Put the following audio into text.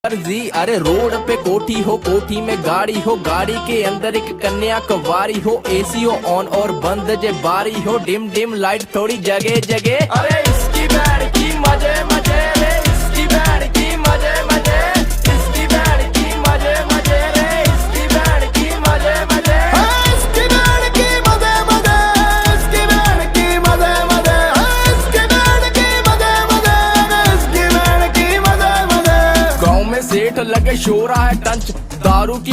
जी अरे रोड पे कोठी हो, कोठी में गाड़ी हो, गाड़ी के अंदर एक कन्या कवारी हो, एसी हो ऑन और बंद जे बारी हो, डिम डिम लाइट थोड़ी जगह जगह। अरे इसकी बैंड की मजे मजे रे, इसकी बैंड की मजे मजे, इसकी बैंड की मजे मजे रे, इसकी बैंड की मजे मजे, इसकी बैंड की मजे मजे, इसकी बैंड की मजे मजे, इसकी बैंड की मजे मजे, इसकी बैंड की मजे मजे। गाँव में सेठ लगे शोरा है टंच, दारू की